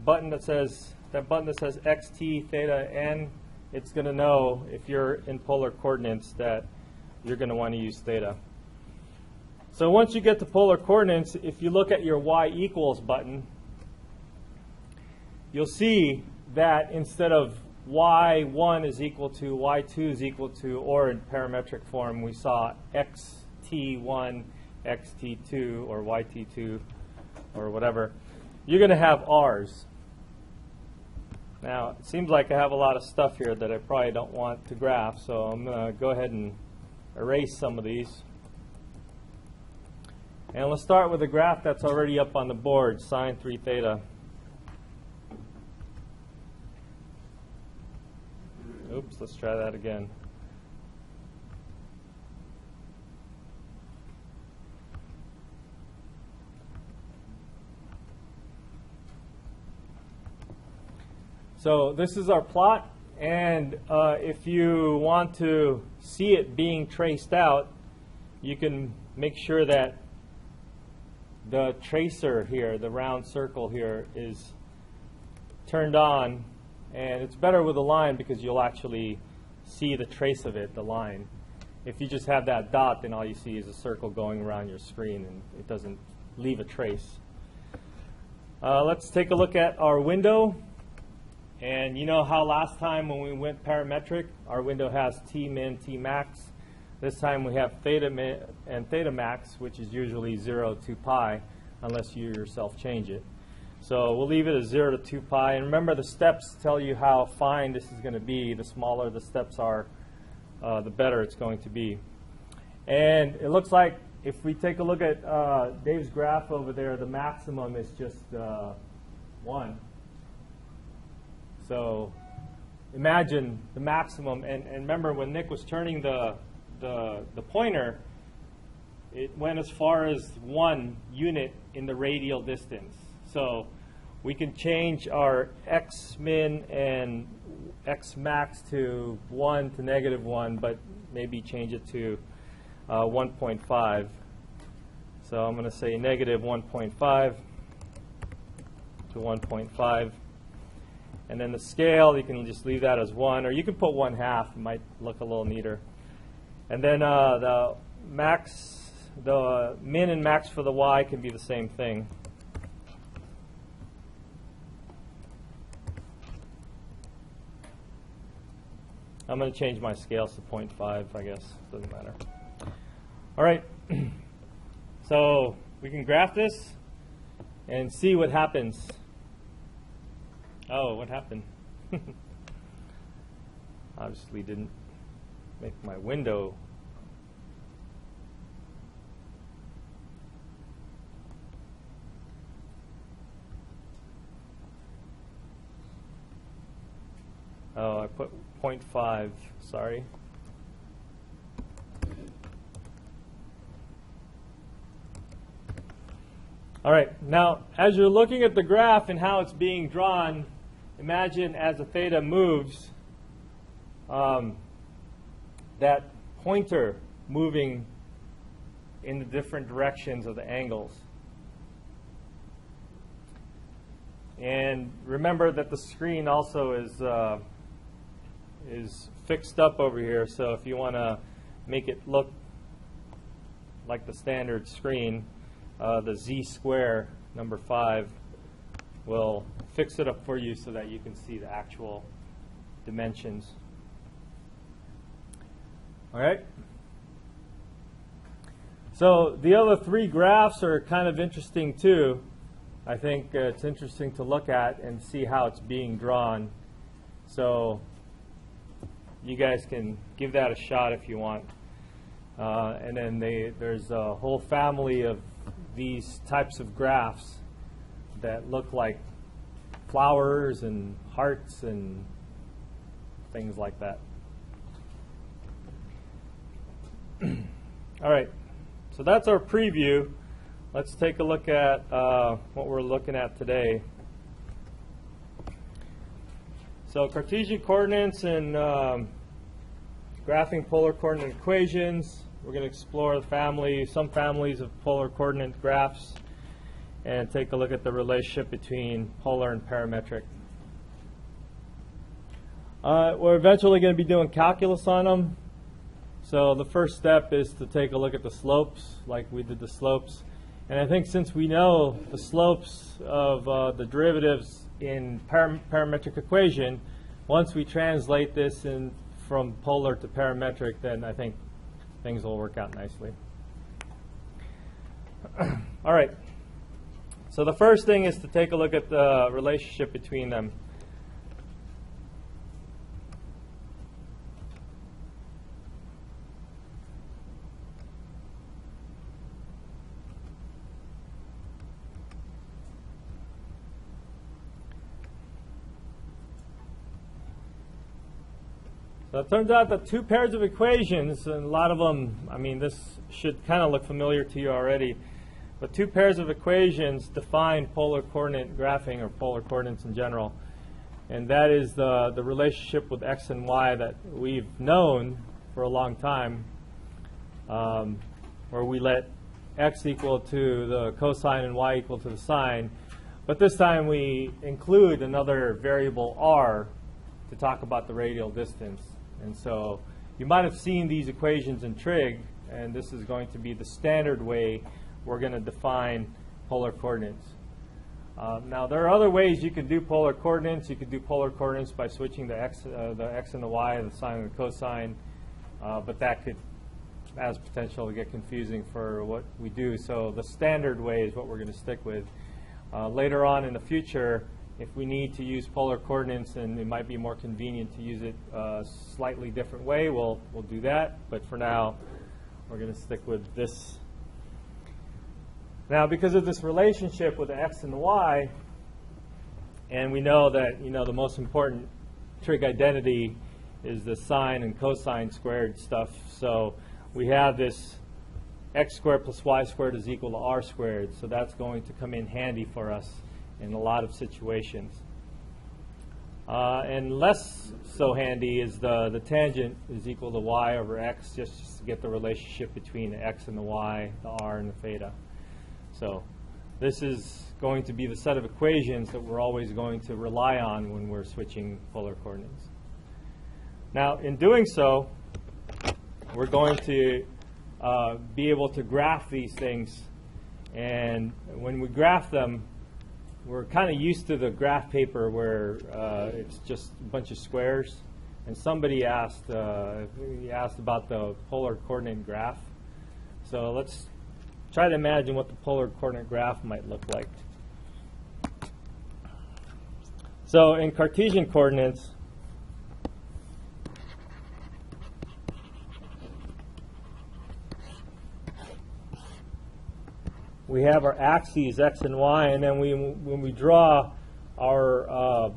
button that says xt theta n, it's going to know if you're in polar coordinates that you're going to want to use theta. So once you get to polar coordinates, if you look at your y equals button, you'll see that instead of y1 is equal to y2 is equal to, or in parametric form, we saw xt1, xt2, or yt2, or whatever, you're going to have r's. Now, it seems like I have a lot of stuff here that I probably don't want to graph, so I'm going to go ahead and erase some of these. And let's start with a graph that's already up on the board, sine 3 theta. Oops, let's try that again. So this is our plot, and if you want to see it being traced out, you can make sure that the tracer here, the round circle here, is turned on. And it's better with a line because you'll actually see the trace of it, the line. If you just have that dot, then all you see is a circle going around your screen, and it doesn't leave a trace. Let's take a look at our window. And you know how last time when we went parametric, our window has T min, T max. This time we have theta min and theta max, which is usually 0 to pi, unless you yourself change it. So we'll leave it as 0 to 2 pi. And remember, the steps tell you how fine this is going to be. The smaller the steps are, the better it's going to be. And it looks like if we take a look at Dave's graph over there, the maximum is just 1. So imagine the maximum. And remember, when Nick was turning the pointer, it went as far as 1 unit in the radial distance. So we can change our x min and x max to 1 to -1, but maybe change it to 1.5. So I'm going to say -1.5 to 1.5. And then the scale, you can just leave that as 1, or you can put 1/2. It might look a little neater. And then the min and max for the y can be the same thing. I'm going to change my scales to 0.5, I guess. Doesn't matter. All right. So we can graph this and see what happens. Oh, what happened? Obviously didn't make my window. Oh, I put 0.5, sorry. All right, now as you're looking at the graph and how it's being drawn, imagine as the theta moves, that pointer moving in the different directions of the angles. And remember that the screen also is fixed up over here, so if you want to make it look like the standard screen, the z-square, number 5, will fix it up for you so that you can see the actual dimensions. All right? So the other 3 graphs are kind of interesting too. I think it's interesting to look at and see how it's being drawn. So you guys can give that a shot if you want. And then there's a whole family of these types of graphs that look like flowers and hearts and things like that. All right, so that's our preview. Let's take a look at what we're looking at today. So Cartesian coordinates and graphing polar coordinate equations. We're going to explore some families of polar coordinate graphs. and take a look at the relationship between polar and parametric. We're eventually going to be doing calculus on them. So the first step is to take a look at the slopes, like we did the slopes. And I think since we know the slopes of the derivatives in parametric equation, once we translate this from polar to parametric, then I think things will work out nicely. All right. So the first thing is to take a look at the relationship between them. So it turns out that two pairs of equations, and a lot of them, I mean, this should kind of look familiar to you already, but two pairs of equations define polar coordinate graphing, or polar coordinates in general. And that is the relationship with x and y that we've known for a long time, where we let x equal to the cosine and y equal to the sine. But this time we include another variable r to talk about the radial distance. And so you might have seen these equations in trig, and this is going to be the standard way we're going to define polar coordinates. Now there are other ways you could do polar coordinates. You could do polar coordinates by switching the x and the y, the sine and the cosine, but that has potential to get confusing for what we do. So the standard way is what we're going to stick with. Later on in the future, if we need to use polar coordinates and it might be more convenient to use it a slightly different way, we'll do that. But for now, we're going to stick with this. Now, because of this relationship with the x and the y, and we know that the most important trig identity is the sine and cosine squared stuff. So we have this x squared plus y squared is equal to r squared. So that's going to come in handy for us in a lot of situations. And less so handy is the tangent is equal to y over x, just to get the relationship between the x and the y, the r and the theta. So this is going to be the set of equations that we're always going to rely on when we're switching polar coordinates. Now, in doing so, we're going to be able to graph these things. And when we graph them, we're kind of used to the graph paper where it's just a bunch of squares. And somebody asked about the polar coordinate graph. So let's try to imagine what the polar coordinate graph might look like. So in Cartesian coordinates, we have our axes x and y, and then when we draw our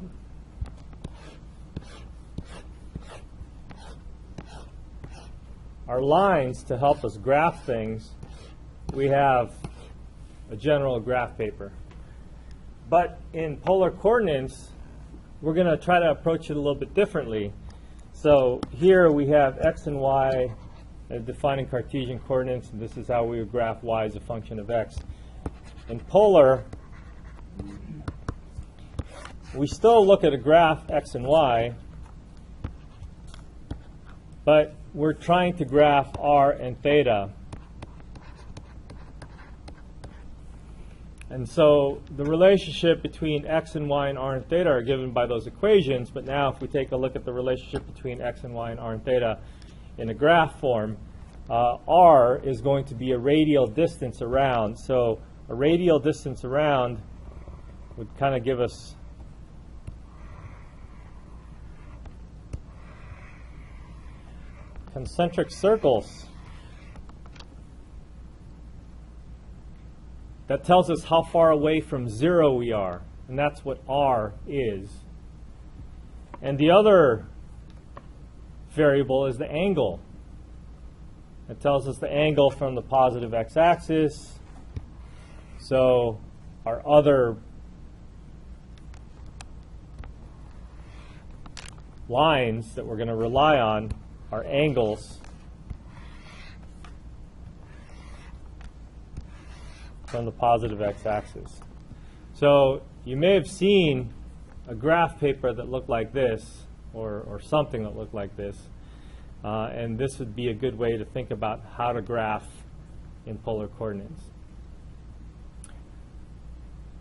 lines to help us graph things, we have a general graph paper. But in polar coordinates, we're going to try to approach it a little bit differently. So here we have x and y defining Cartesian coordinates, and this is how we would graph y as a function of x. In polar, we still look at a graph x and y, but we're trying to graph r and theta. And so the relationship between x and y and r and theta are given by those equations, but now if we take a look at the relationship between x and y and r and theta in a graph form, r is going to be a radial distance around. So a radial distance around would kind of give us concentric circles. That tells us how far away from 0 we are, and that's what r is. And the other variable is the angle. It tells us the angle from the positive x-axis. So our other lines that we're going to rely on are angles from the positive x-axis. So you may have seen a graph paper that looked like this, or something that looked like this, and this would be a good way to think about how to graph in polar coordinates.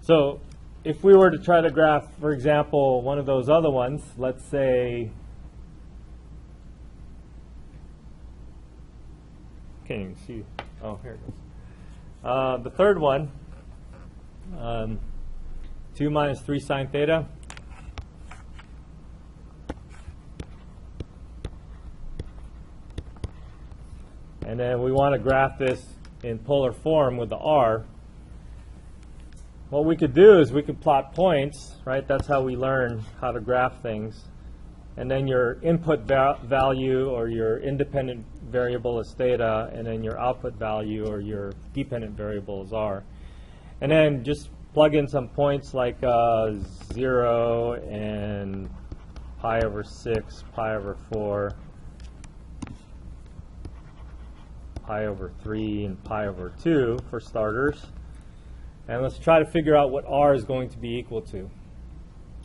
So if we were to try to graph, for example, one of those other ones, let's say, can't even see, oh, here it goes. The third one, 2 minus 3 sine theta. And then we want to graph this in polar form with the r. What we could do is we could plot points, right? That's how we learn how to graph things. And then your input value or your independent variable is theta, and then your output value or your dependent variable is r. And then just plug in some points like 0 and pi over 6, pi over 4, pi over 3, and pi over 2 for starters. And let's try to figure out what r is going to be equal to.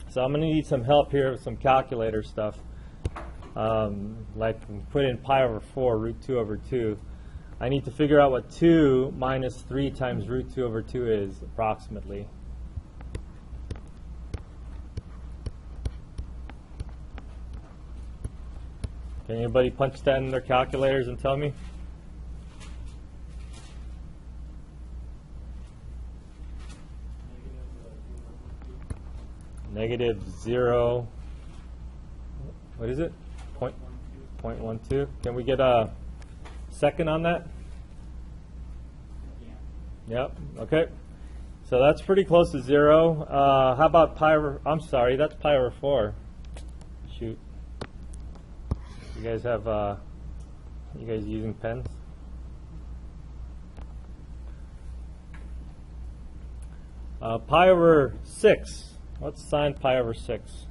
So I'm going to need some help here with some calculator stuff. Like put in pi over 4, root 2 over 2. I need to figure out what 2 minus 3 times root 2 over 2 is, approximately. Can anybody punch that in their calculators and tell me? Negative 0, what is it? 0.12. Can we get a second on that? Yep, okay. So that's pretty close to 0. How about pi over, I'm sorry, that's pi over 4. Shoot. You guys have, you guys using pens? Pi over 6. What's sine pi over 6?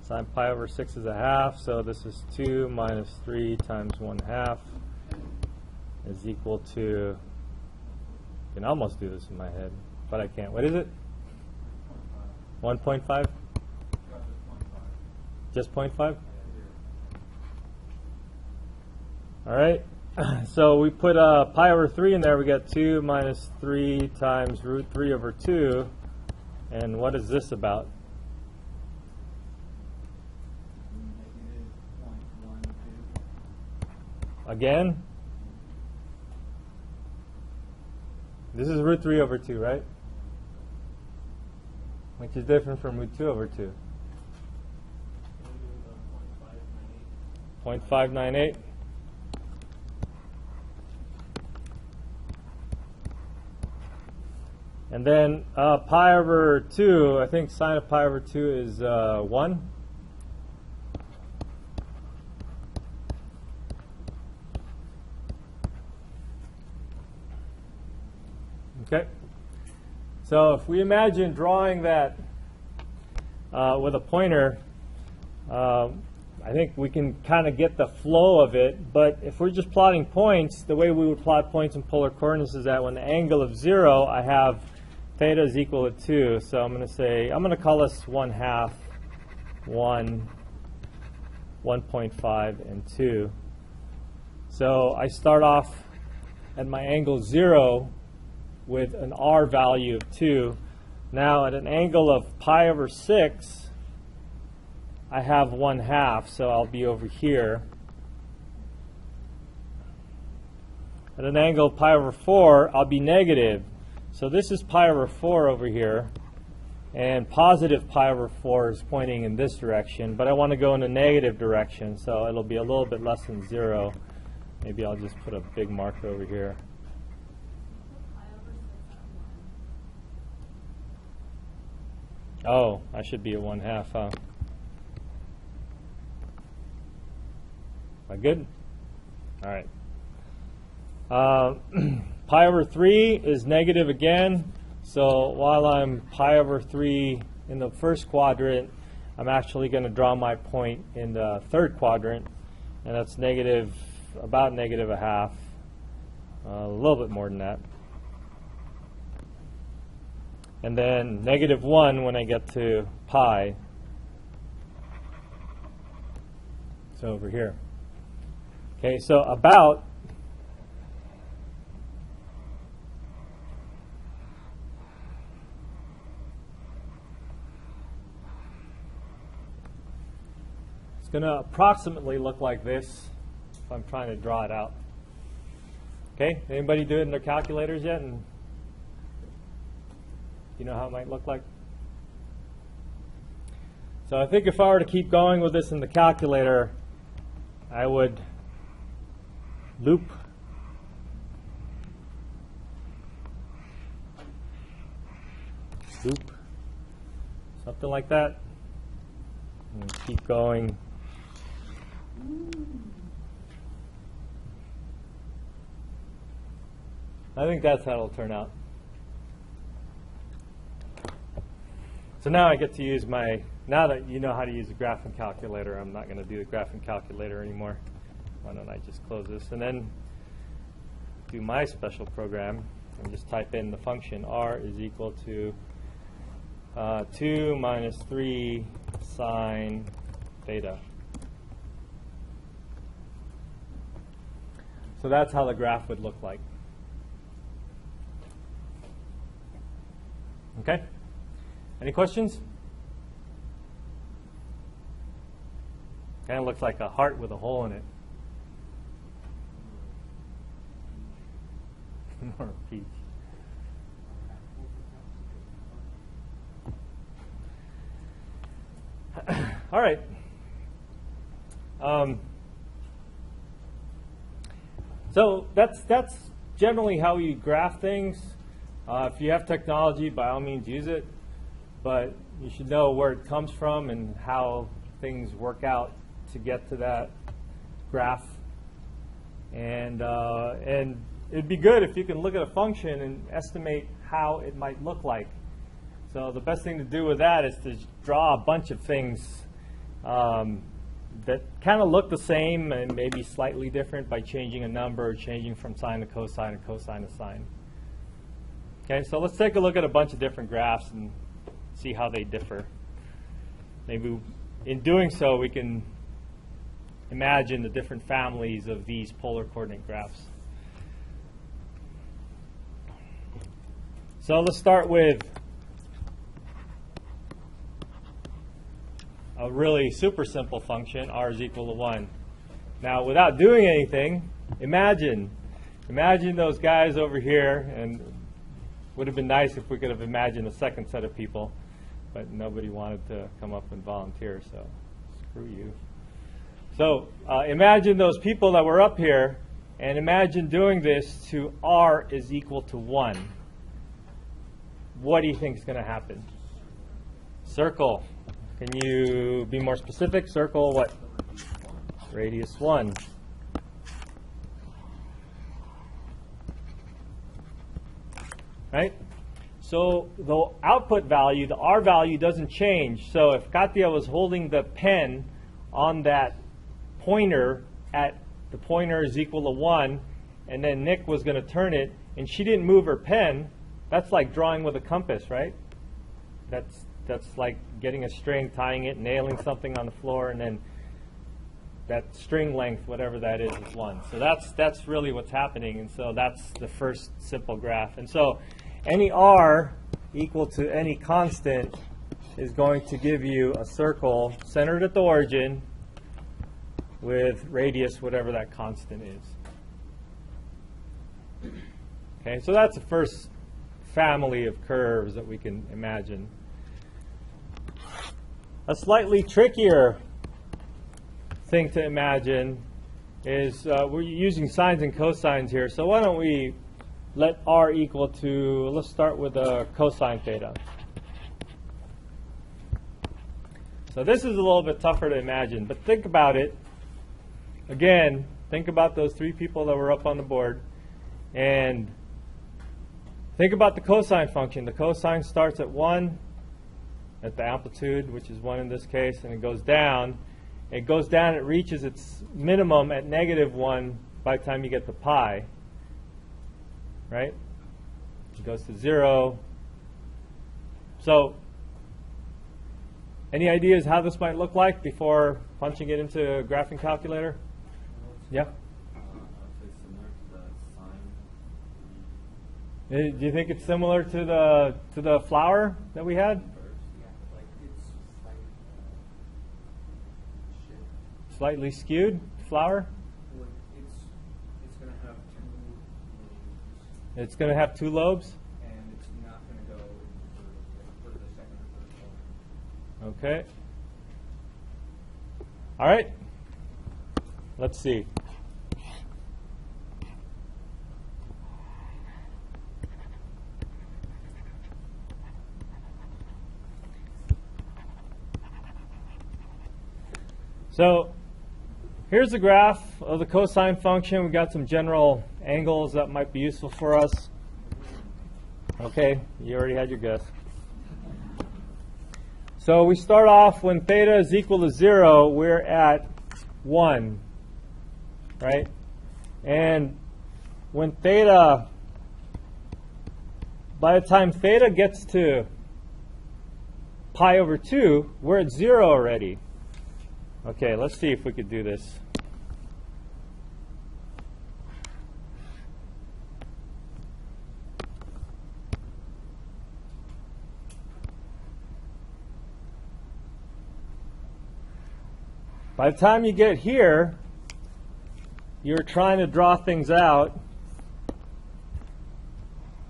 Sine pi over 6 is a half, so this is 2 minus 3 times 1/2 is equal to, I can almost do this in my head, but I can't. What is it? 1.5? Just 0.5? All right. So we put pi over 3 in there. We got 2 minus 3 times root 3 over 2. And what is this about? Again? This is root 3 over 2, right? Which is different from root 2 over 2. 0.598. And then pi over 2, I think sine of pi over 2 is 1. Okay. So if we imagine drawing that with a pointer, I think we can kind of get the flow of it. But if we're just plotting points, the way we would plot points in polar coordinates is that when the angle of 0, I have theta is equal to 2. So I'm going to say, I'm going to call this 1/2, 1, 1.5, and 2. So I start off at my angle 0 with an r value of 2. Now at an angle of pi over 6, I have 1/2, so I'll be over here. At an angle of pi over 4, I'll be negative. So this is pi over 4 over here, and positive pi over 4 is pointing in this direction, but I want to go in a negative direction, so it'll be a little bit less than 0. Maybe I'll just put a big marker over here. Oh, I should be at 1/2, huh? Am I good? All right. Pi over 3 is negative again. So while I'm pi over 3 in the first quadrant, I'm actually going to draw my point in the third quadrant, and that's negative, about negative 1/2. a little bit more than that. And then -1 when I get to pi. So over here. Okay, so about it's going to approximately look like this if I'm trying to draw it out. Okay, anybody do it in their calculators yet? And you know how it might look like? So I think if I were to keep going with this in the calculator, I would loop something like that, and keep going. I think that's how it'll turn out. So now I get to use my, now that you know how to use the graphing calculator, I'm not going to do the graphing calculator anymore. Why don't I just close this and then do my special program and just type in the function r is equal to 2 minus 3 sine theta. So that's how the graph would look like. Okay? Any questions? Kind of looks like a heart with a hole in it. Or a peach. All right. So that's generally how you graph things. If you have technology, by all means use it, but you should know where it comes from and how things work out to get to that graph. And it'd be good if you can look at a function and estimate how it might look like. So the best thing to do with that is to draw a bunch of things that kind of look the same and maybe slightly different by changing a number, or changing from sine to cosine and cosine to sine. Okay, so let's take a look at a bunch of different graphs and see how they differ. Maybe in doing so, we can imagine the different families of these polar coordinate graphs. So let's start with a really super simple function, r is equal to 1. Now, without doing anything, imagine those guys over here, and would have been nice if we could have imagined a second set of people, but nobody wanted to come up and volunteer, so screw you. So imagine those people that were up here, and imagine doing this to r is equal to 1. What do you think is going to happen? Circle. Can you be more specific? Circle what? Radius 1. Right? So the output value, the r value, doesn't change. So if Katya was holding the pen on that pointer at the pointer is equal to 1, and then Nick was going to turn it, and she didn't move her pen, that's like drawing with a compass, right? That's like getting a string, tying it, nailing something on the floor, and then that string length, whatever that is 1. So that's really what's happening, and so that's the first simple graph. And so any r equal to any constant is going to give you a circle centered at the origin with radius, whatever that constant is. Okay, so that's the first family of curves that we can imagine. A slightly trickier thing to imagine is we're using sines and cosines here, so why don't we let r equal to, let's start with a cosine theta. So this is a little bit tougher to imagine, but think about it. Again, think about those 3 people that were up on the board, and think about the cosine function. The cosine starts at 1, at the amplitude, which is 1 in this case, and it goes down. It goes down, it reaches its minimum at -1 by the time you get to pi. right? It goes to 0. So, any ideas how this might look like before punching it into a graphing calculator? Yeah? Do you think it's similar to the flower that we had? Slightly skewed flower? It's going to have 2 lobes. It's going to have 2 lobes? And it's not going to go for the second or third column. Okay. All right. Let's see. So here's the graph of the cosine function. We've got some general angles that might be useful for us. Okay, you already had your guess. So we start off when theta is equal to 0, we're at 1, right? And when theta, by the time theta gets to pi over 2, we're at 0 already. Okay, let's see if we could do this. By the time you get here, you're trying to draw things out.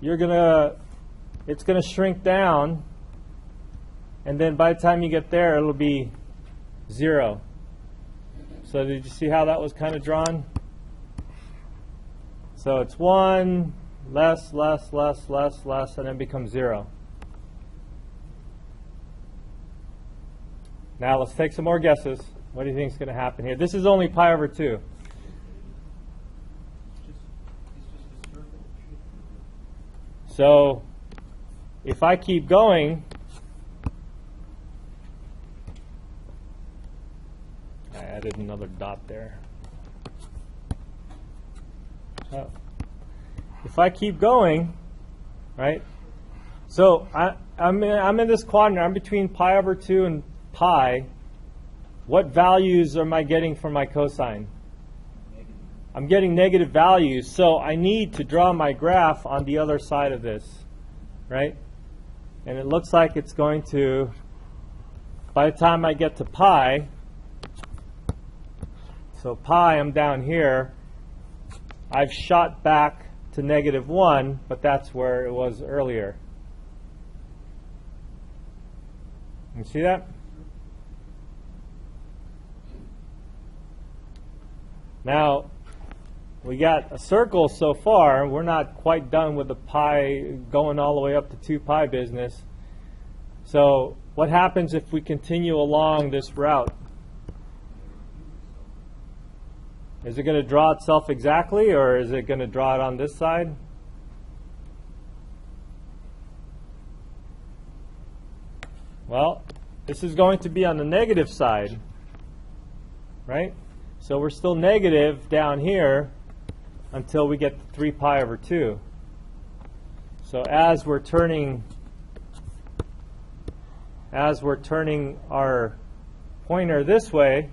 It's gonna shrink down, and then by the time you get there, it'll be 0. So did you see how that was kind of drawn? So it's 1, less, less, less, less, less, and then becomes 0. Now let's take some more guesses. What do you think is going to happen here? This is only pi over 2. So if I keep going, I added another dot there. Oh. If I keep going, right? So I'm in this quadrant. I'm between pi over 2 and pi. What values am I getting for my cosine? I'm getting negative values, so I need to draw my graph on the other side of this, right? And it looks like it's going to, by the time I get to pi, so pi, I'm down here, I've shot back to -1, but that's where it was earlier. You see that? Now, we got a circle so far. We're not quite done with the pi going all the way up to 2 pi business. So what happens if we continue along this route? Is it going to draw itself exactly, or is it going to draw it on this side? Well, this is going to be on the negative side, right? So we're still negative down here until we get to 3 pi over 2. So as we're turning our pointer this way,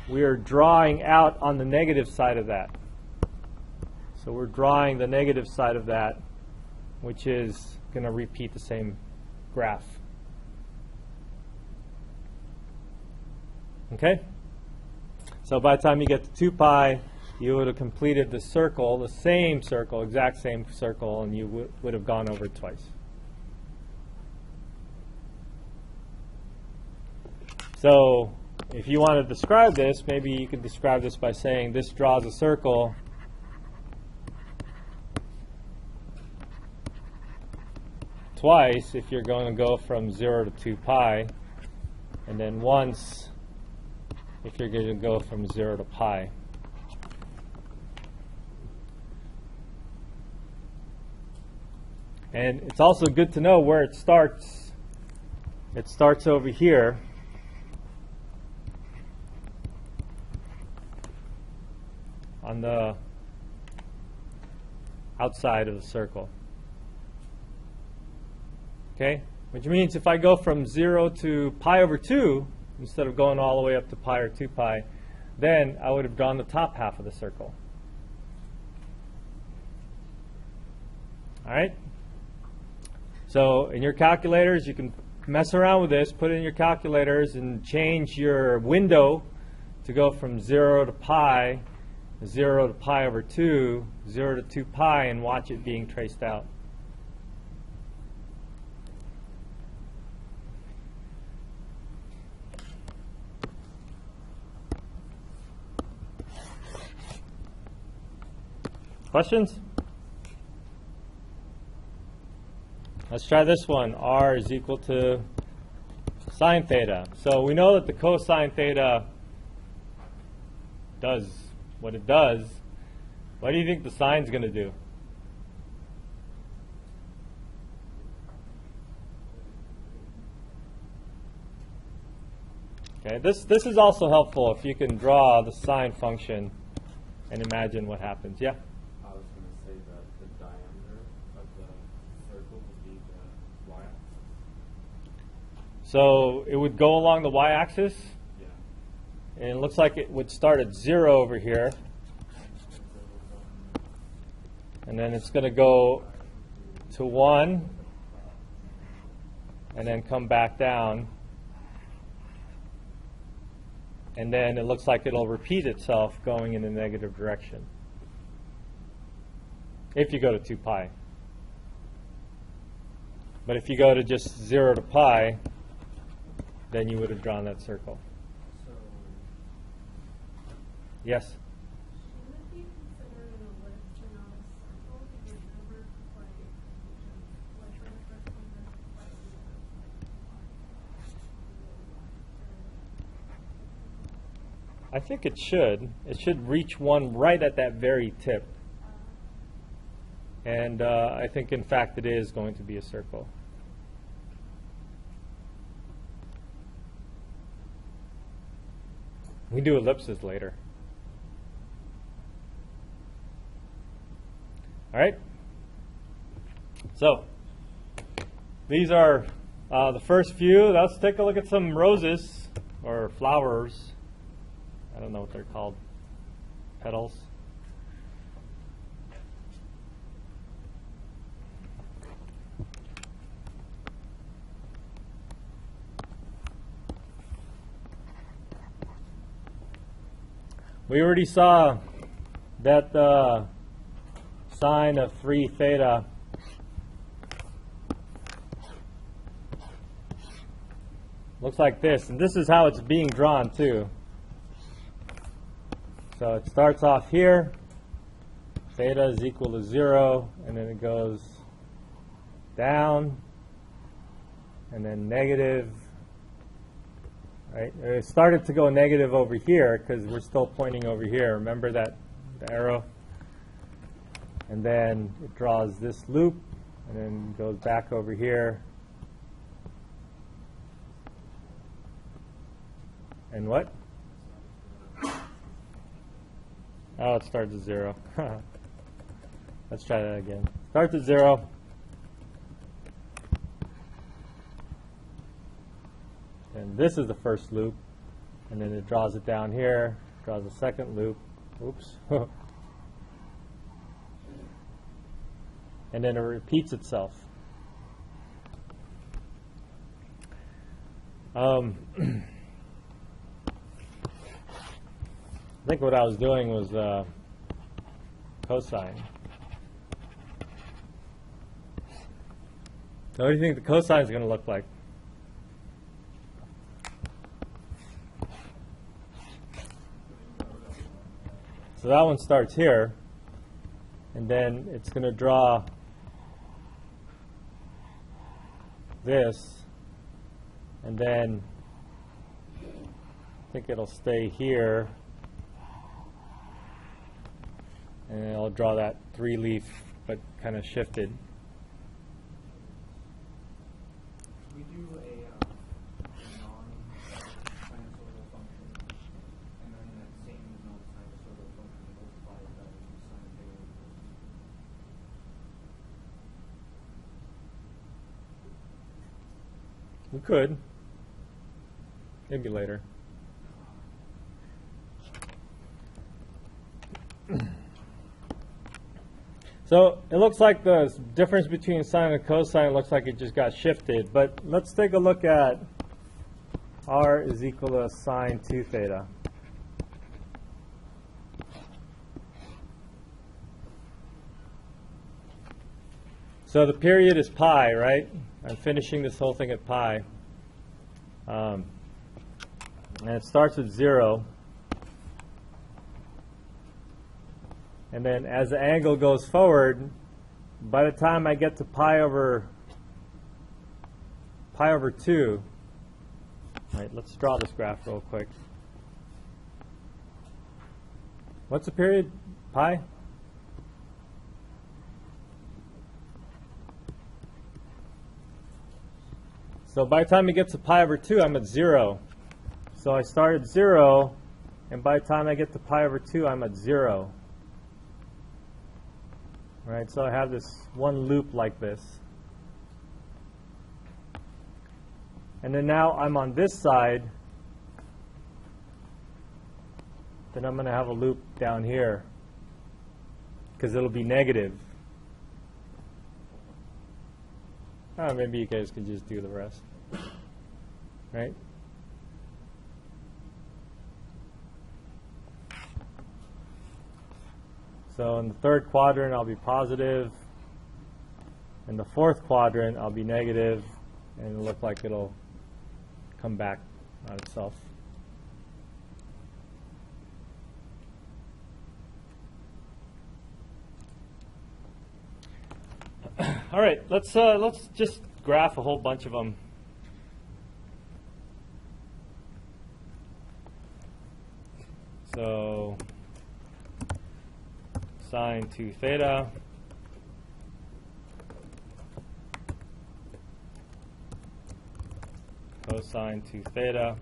we are drawing out on the negative side of that. So we're drawing the negative side of that, which is going to repeat the same graph. Okay? So by the time you get to 2 pi, you would have completed the circle, the same circle, exact same circle, and you would have gone over it twice. So if you want to describe this, maybe you could describe this by saying this draws a circle twice if you're going to go from 0 to 2 pi, and then once if you're going to go from 0 to pi. And it's also good to know where it starts. It starts over here. On outside of the circle. Okay? Which means if I go from 0 to pi over 2, instead of going all the way up to pi or 2 pi, then I would have drawn the top half of the circle. All right? So in your calculators, you can mess around with this, put it in your calculators, and change your window to go from 0 to pi, 0 to pi over 2, 0 to 2 pi, and watch it being traced out. Questions? Let's try this one. R is equal to sine theta. So we know that the cosine theta does what it does. What do you think the sine's going to do? Okay, this is also helpful if you can draw the sine function and imagine what happens. Yeah? I was going to say that the diameter of the circle would be the y-axis. So it would go along the y-axis, Yeah. and it looks like it would start at 0 over here, and then it's going to go to 1, and then come back down, and then it looks like it'll repeat itself going in the negative direction if you go to 2 pi. But if you go to just 0 to pi, then you would have drawn that circle. So, Yes? Shouldn't it be considered an ellipse and not a circle? Because remember, like for the first one, there's I think it should. It should reach 1 right at that very tip. And I think, in fact, it is going to be a circle. We do ellipses later. All right? So, these are the first few. Let's take a look at some roses, or flowers. I don't know what they're called. Petals. We already saw that the sine of 3 theta looks like this, and this is how it's being drawn too. So it starts off here, theta is equal to 0, and then it goes down, and then negative. Right? It started to go negative over here because we're still pointing over here. Remember that, the arrow? And then it draws this loop, and then goes back over here. And what? Oh, it starts at 0. Let's try that again. Starts at 0. And this is the first loop. And then it draws it down here, draws a second loop. Oops. And then it repeats itself. I think what I was doing was cosine. So what do you think the cosine is going to look like? So that one starts here, and then it's going to draw this, and then I think it'll stay here, and it'll draw that 3-leaf, but kind of shifted. we do a non-sinusoidal function, and then that same non-sinusoidal function multiplies that into sine theta. We could. Maybe later. So it looks like the difference between sine and cosine looks like it just got shifted. But let's take a look at r is equal to sine 2 theta. So the period is pi, right? I'm finishing this whole thing at pi. And it starts at 0. And then as the angle goes forward, by the time I get to pi over 2, right, let's draw this graph real quick. What's the period? Pi? So by the time it gets to pi over 2, I'm at 0. So I start at 0, and by the time I get to pi over 2, I'm at 0. Right, so I have this one loop like this. And then now I'm on this side. Then I'm going to have a loop down here because it'll be negative. Maybe you guys can just do the rest. Right? So in the third quadrant, I'll be positive. In the fourth quadrant, I'll be negative, and it'll look like it'll come back on itself. All right, let's just graph a whole bunch of them. So sine 2 theta cosine 2 theta.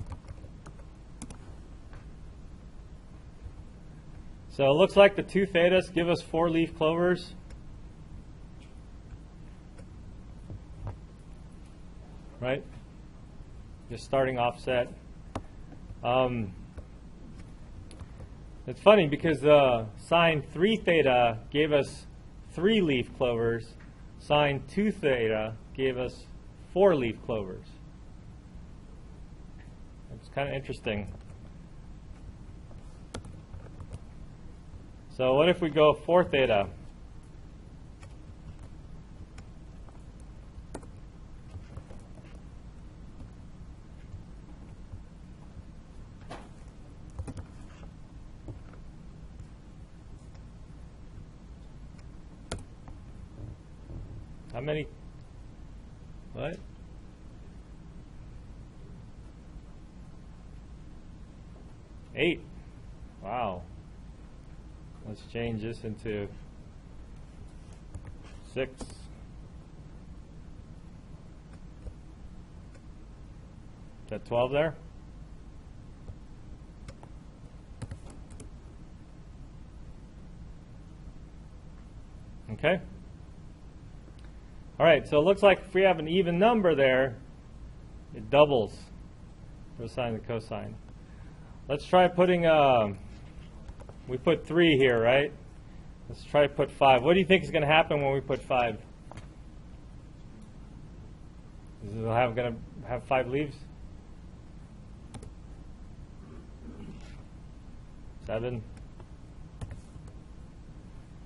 So it looks like the 2 thetas give us 4 leaf clovers. Right? Just starting offset. It's funny because sine 3 theta gave us 3 leaf clovers. Sine 2 theta gave us 4 leaf clovers. It's kind of interesting. So what if we go 4 theta? How many? What? Eight. Wow. Let's change this into 6. Is that 12 there? Okay. All right, so it looks like if we have an even number there, it doubles for the sine and the cosine. Let's try putting, we put 3 here, right? Let's try to put 5. What do you think is going to happen when we put 5? Is it going to have 5 leaves? 7.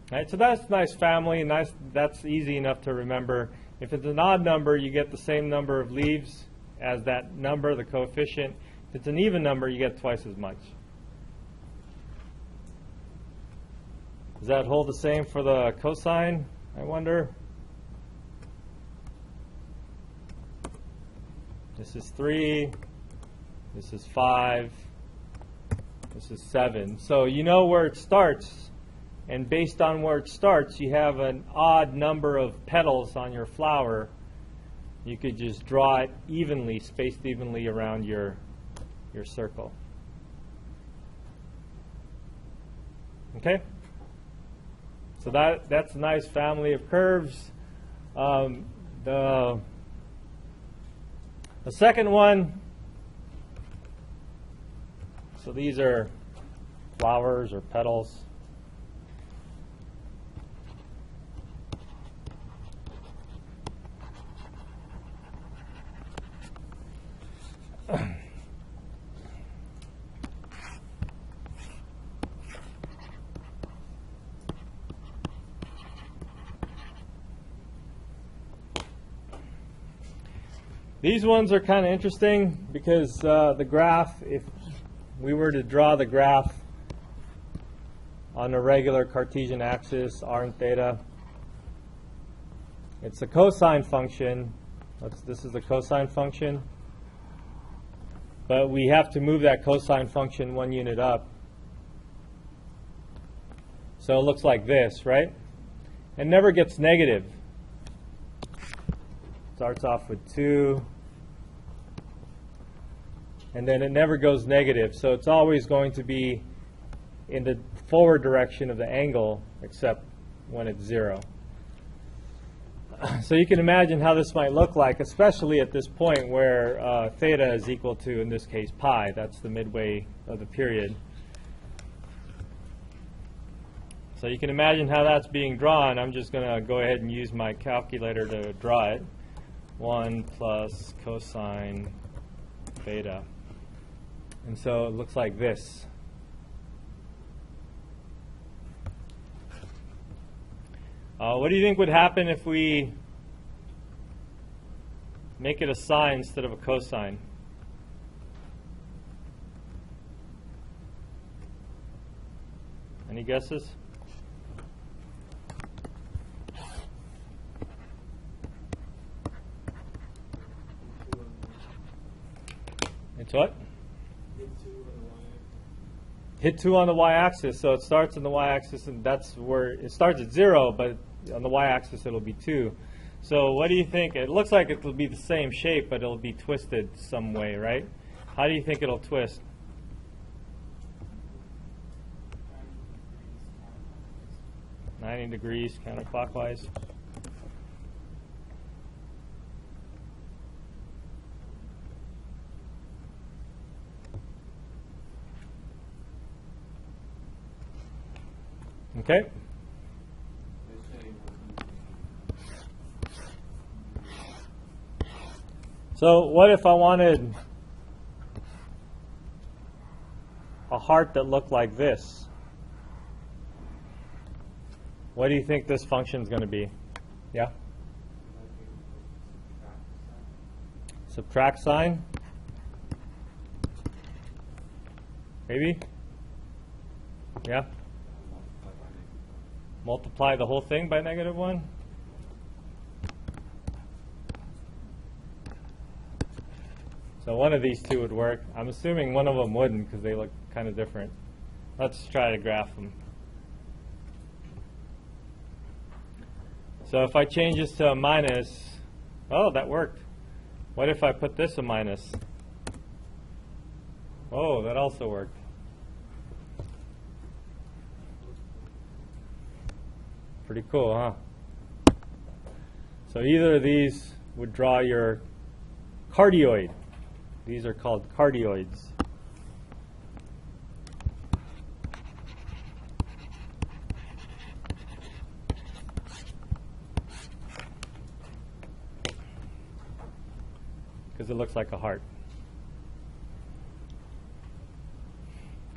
Right, so that's a nice family, nice. That's easy enough to remember. If it's an odd number, you get the same number of leaves as that number, the coefficient. If it's an even number, you get twice as much. Does that hold the same for the cosine, I wonder? This is 3. This is 5. This is 7. So you know where it starts. And based on where it starts, you have an odd number of petals on your flower. You could just draw it evenly, spaced evenly around your circle. Okay? So that's a nice family of curves. The The second one, so these are flowers or petals. These ones are kind of interesting because the graph, if we were to draw the graph on a regular Cartesian axis, r and theta, it's a cosine function. This is the cosine function. But we have to move that cosine function 1 unit up. So it looks like this, right? It never gets negative. Starts off with 2. And then it never goes negative. So it's always going to be in the forward direction of the angle, except when it's 0. So you can imagine how this might look like, especially at this point where theta is equal to, in this case, pi. That's the midway of the period. So you can imagine how that's being drawn. I'm just going to go ahead and use my calculator to draw it. 1 plus cosine theta. And so it looks like this. What do you think would happen if we make it a sine instead of a cosine? Any guesses? It's what? Hit 2 on the y-axis. So it starts on the y-axis, and that's where it starts at 0, but on the y-axis it'll be 2. So what do you think? It looks like it will be the same shape, but it'll be twisted some way, right? How do you think it'll twist? $90 degrees counterclockwise. Okay. So what if I wanted a heart that looked like this? What do you think this function is going to be? Yeah? Subtract sign? Maybe? Yeah? Multiply the whole thing by -1? So one of these two would work. I'm assuming one of them wouldn't because they look kind of different. Let's try to graph them. So if I change this to a minus, oh, that worked. What if I put this a minus? Oh, that also worked. Pretty cool, huh? So either of these would draw your cardioid. These are called cardioids. Because it looks like a heart.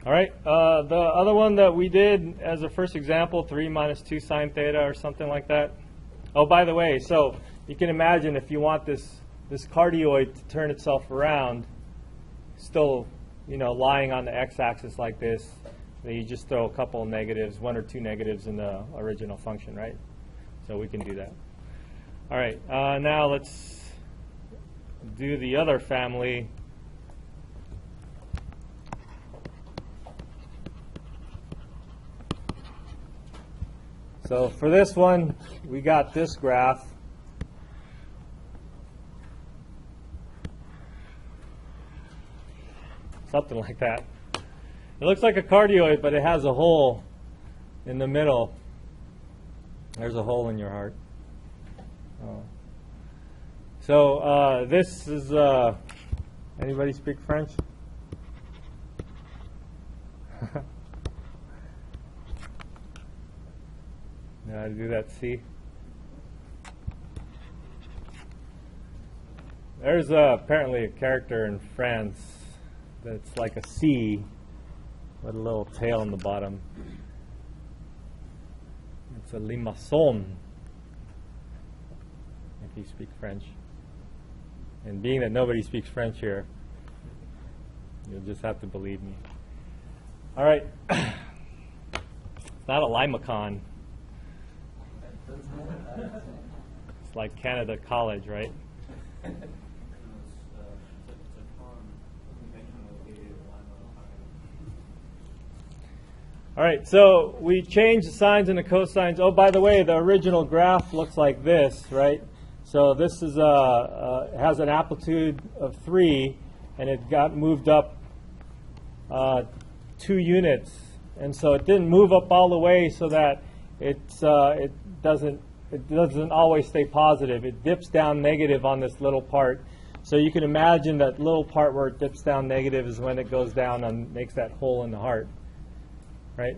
All right, the other one that we did as a first example, 3 minus 2 sine theta or something like that. Oh, by the way, so you can imagine if you want this cardioid to turn itself around, still, lying on the x-axis like this, then you just throw a couple of negatives, 1 or 2 negatives in the original function, right? So we can do that. All right, now let's do the other family. So for this one, we got this graph. Something like that. It looks like a cardioid, but it has a hole in the middle. There's a hole in your heart. So this is, anybody speak French? Know how to do that C? There's apparently a character in France that's like a C with a little tail on the bottom. It's a limaçon, if you speak French. And being that nobody speaks French here, you'll just have to believe me. All right. It's not a limacon. It's like Cañada College, right? All right, so we changed the sines and the cosines. Oh, by the way, the original graph looks like this, right? So this is has an amplitude of 3, and it got moved up 2 units, and so it didn't move up all the way so that it doesn't always stay positive. It dips down negative on this little part. So you can imagine that little part where it dips down negative is when it goes down and makes that hole in the heart, right?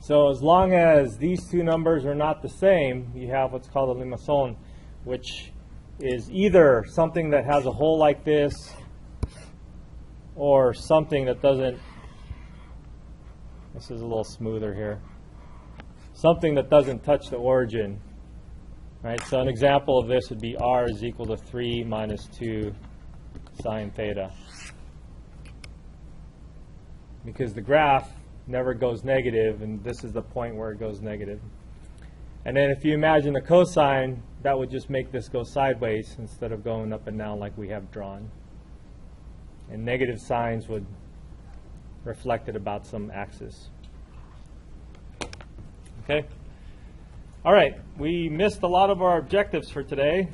So as long as these two numbers are not the same, you have what's called a limaçon, which is either something that has a hole like this or something that doesn't. This is a little smoother here. Something that doesn't touch the origin, right? So an example of this would be r is equal to 3 minus 2 sine theta. Because the graph never goes negative, and this is the point where it goes negative. And then if you imagine a cosine, that would just make this go sideways instead of going up and down like we have drawn. And negative signs would reflect it about some axis. Okay? All right, we missed a lot of our objectives for today.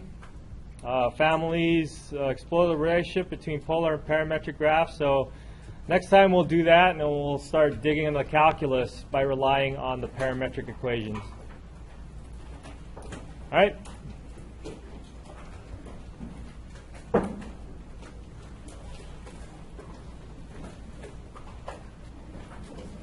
Families, explore the relationship between polar and parametric graphs. So next time we'll do that, and then we'll start digging into the calculus by relying on the parametric equations. All right.